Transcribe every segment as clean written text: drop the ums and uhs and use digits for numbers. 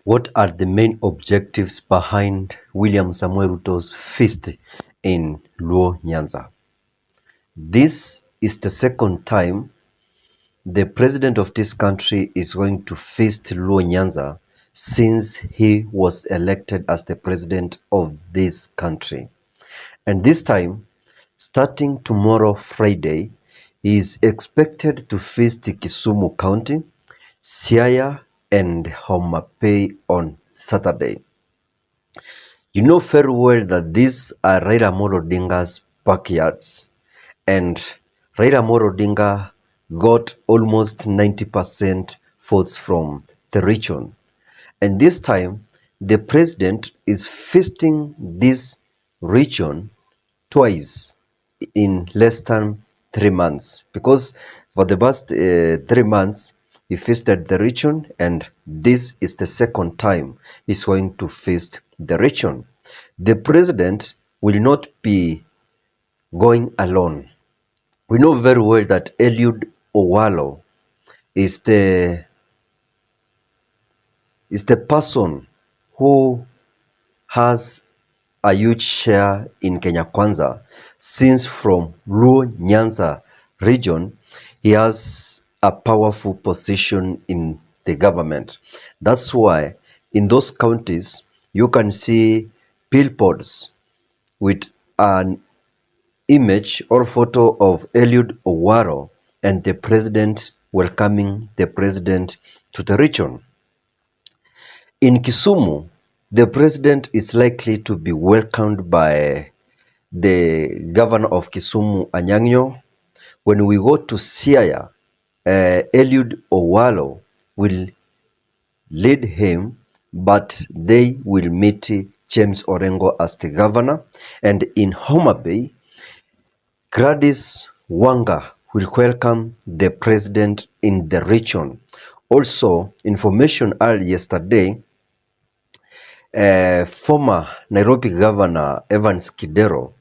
What are the main objectives behind William Samuel Ruto's feast in Luo Nyanza? This is the second time the president of this country is going to feast Luo Nyanza since he was elected as the president of this country. And this time, starting tomorrow, Friday, he is expected to feast Kisumu County, Siaya, and Homa Bay on Saturday. You know very well that these are Raila Amolo Odinga's backyards, and Raila Amolo Odinga got almost 90% votes from the region. And this time, the president is feasting this region twice in less than 3 months, because for the past 3 months he feasted the region, and this is the second time he's going to feast the region. The president will not be going alone. We know very well that Eliud Owalo is the person who has a huge share in Kenya Kwanza, since from Luo Nyanza region he has a powerful position in the government. That's why in those counties you can see billboards with an image or photo of Eliud Owalo and the president welcoming the president to the region. In Kisumu, the president is likely to be welcomed by the governor of Kisumu, Anyang'o. When we go to Siaya, Eliud Owalo will lead him, but they will meet James Orengo as the governor. And in Homa Bay, Gladys Wanga will welcome the president in the region. Also, information early yesterday, former Nairobi Governor Evans Kidero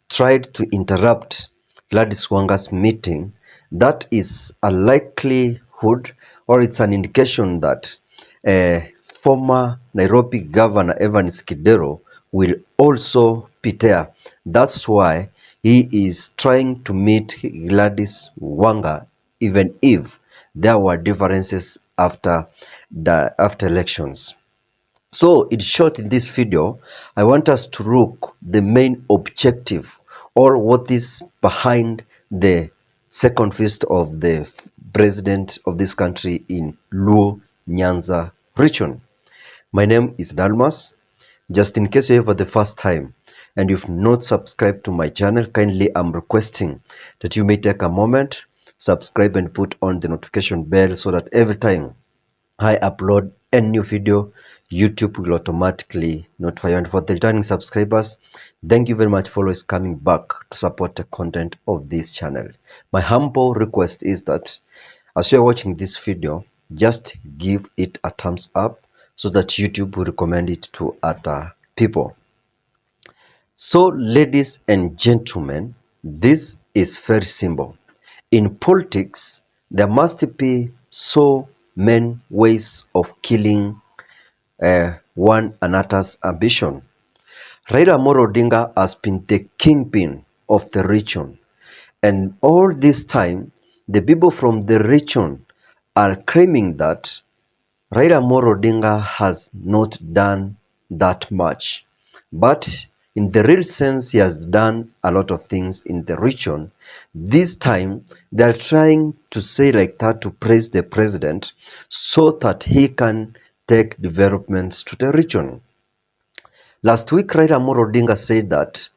tried to interrupt Gladys Wanga's meeting. That is a likelihood, or it's an indication that former Nairobi Governor Evans Kidero will also be there. That's why he is trying to meet Gladys Wanga, even if there were differences after elections. So in short, in this video, I want us to look the main objective, or what is behind the second feast of the president of this country in Luo Nyanza region. My name is Dalmas. Just in case you're here for the first time and you've not subscribed to my channel, kindly I'm requesting that you may take a moment, subscribe and put on the notification bell so that every time I upload a new video, YouTube will automatically notify you. And for the returning subscribers, thank you very much for always coming back to support the content of this channel. My humble request is that as you're watching this video, just give it a thumbs up so that YouTube will recommend it to other people. So, ladies and gentlemen, this is very simple. In politics, there must be so many ways of killing one another's ambition. Raila Amolo Odinga has been the kingpin of the region, and all this time the people from the region are claiming that Raila Amolo Odinga has not done that much, but in the real sense he has done a lot of things in the region. This time they are trying to say like that to praise the president so that he can take developments to the region. Last week, Raila Amolo Odinga said that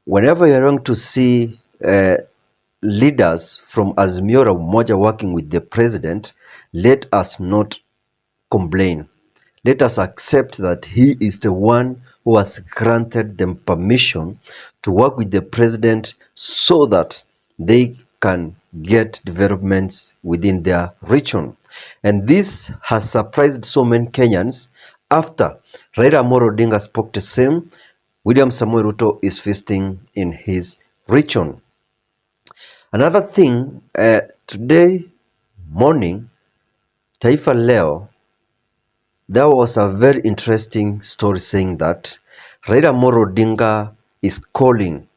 whenever you're going to see leaders from Azimio la Umoja working with the president, let us not complain. Let us accept that he is the one who has granted them permission to work with the president so that they can get developments within their region. And this has surprised so many Kenyans. After Raila Amolo Odinga spoke the same, William Samuel Ruto is feasting in his region. Another thing, today morning, Taifa Leo there was a very interesting story saying that Raila Amolo Odinga is calling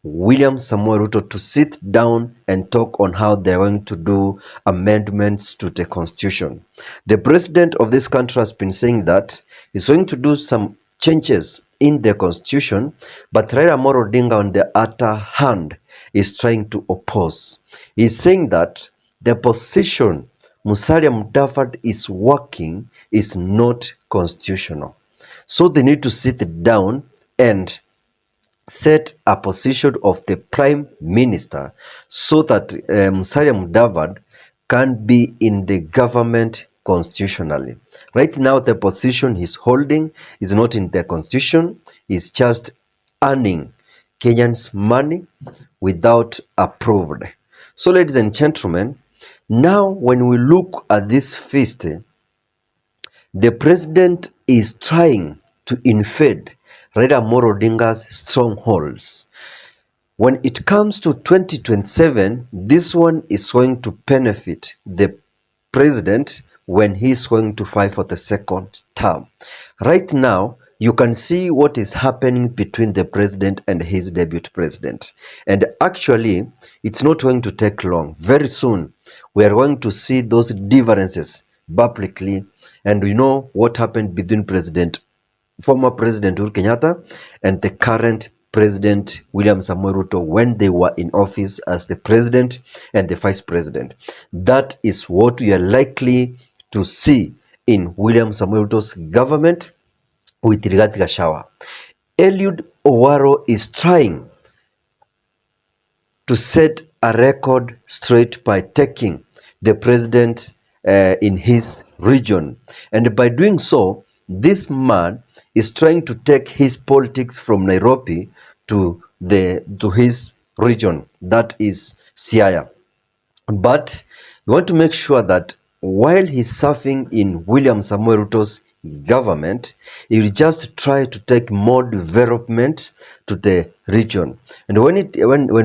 William Samoei Ruto to sit down and talk on how they're going to do amendments to the constitution. The president of this country has been saying that he's going to do some changes in the constitution, but Raila Amolo Odinga on the other hand is trying to oppose. He's saying that the position Musalia Mudavadi is working is not constitutional. So they need to sit down and set a position of the prime minister so that Musalia Mudavadi can be in the government constitutionally. Right now, the position he's holding is not in the constitution. He's just earning Kenyans money without approved. So, ladies and gentlemen, now when we look at this feast, the president is trying to invade Raila Amolo Odinga's strongholds. When it comes to 2027, this one is going to benefit the president when he's going to fight for the second term. Right now, you can see what is happening between the president and his deputy president. And actually, it's not going to take long. Very soon, we are going to see those differences publicly. And we know what happened between former President Uhuru Kenyatta and the current President William Samoei Ruto when they were in office as the president and the vice president. That is what we are likely to see in William Samoei Ruto's government with Rigathi Gachagua. Eliud Owaro is trying to set a record straight by taking the president in his region. And by doing so, this man is trying to take his politics from Nairobi to his region, that is Siaya. But we want to make sure that while he's serving in William Samoei Ruto's government, he will just try to take more development to the region. And when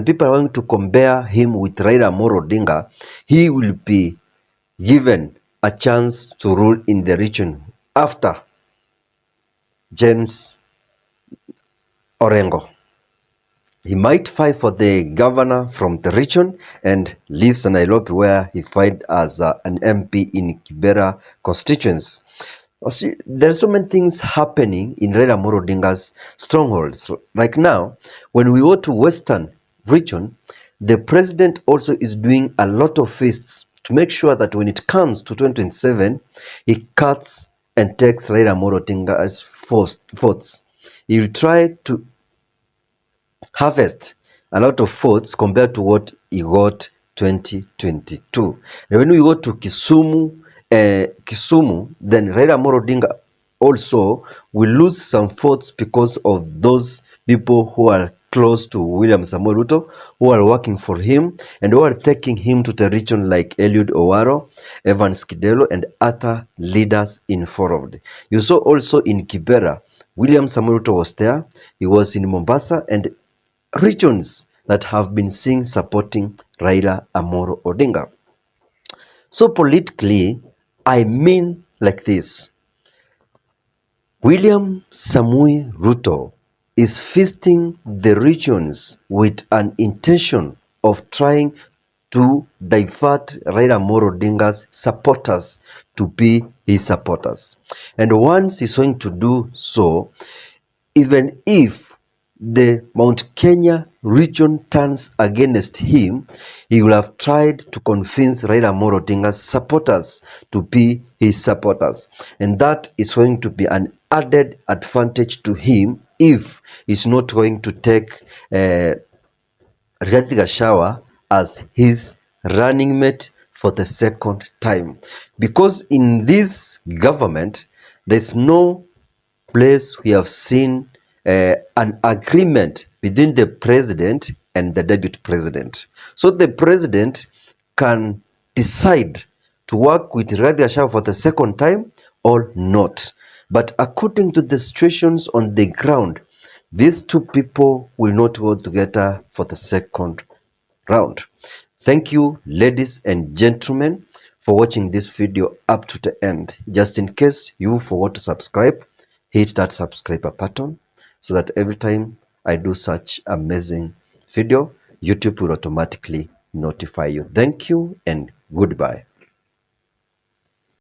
people are going to compare him with Raila Amolo Odinga, he will be given a chance to rule in the region after James Orengo. He might fight for the governor from the region and lives in Nairobi where he fight as an MP in Kibera constituency. See, there are so many things happening in Raila Amolo Odinga's strongholds. Like now, when we go to Western region, the president also is doing a lot of feasts to make sure that when it comes to 2027, he cuts and takes Raila Amolo Odinga's votes. He will try to harvest a lot of votes compared to what he got 2022. And when we go to Kisumu, then Raila Amolo Odinga also will lose some votes because of those people who are close to William Samoei Ruto, who are working for him and who are taking him to the region like Eliud Owaro, Evans Kidelo, and other leaders involved. You saw also in Kibera, William Samoei Ruto was there. He was in Mombasa and regions that have been seen supporting Raila Amolo Odinga. So politically, I mean like this. William Samoei Ruto is feasting the regions with an intention of trying to divert Raila Amolo Odinga's supporters to be his supporters. And once he's going to do so, even if the Mount Kenya region turns against him, he will have tried to convince Raila Amolo Odinga's supporters to be his supporters. And that is going to be an added advantage to him if he's not going to take Rigathi Gachagua as his running mate for the second time. Because in this government, there's no place we have seen an agreement between the president and the deputy president. So the president can decide to work with Rigathi Gachagua for the second time or not. But according to the situations on the ground, these two people will not go together for the second round. Thank you, ladies and gentlemen, for watching this video up to the end. Just in case you forgot to subscribe, hit that subscriber button so that every time I do such amazing video, YouTube will automatically notify you. Thank you and goodbye.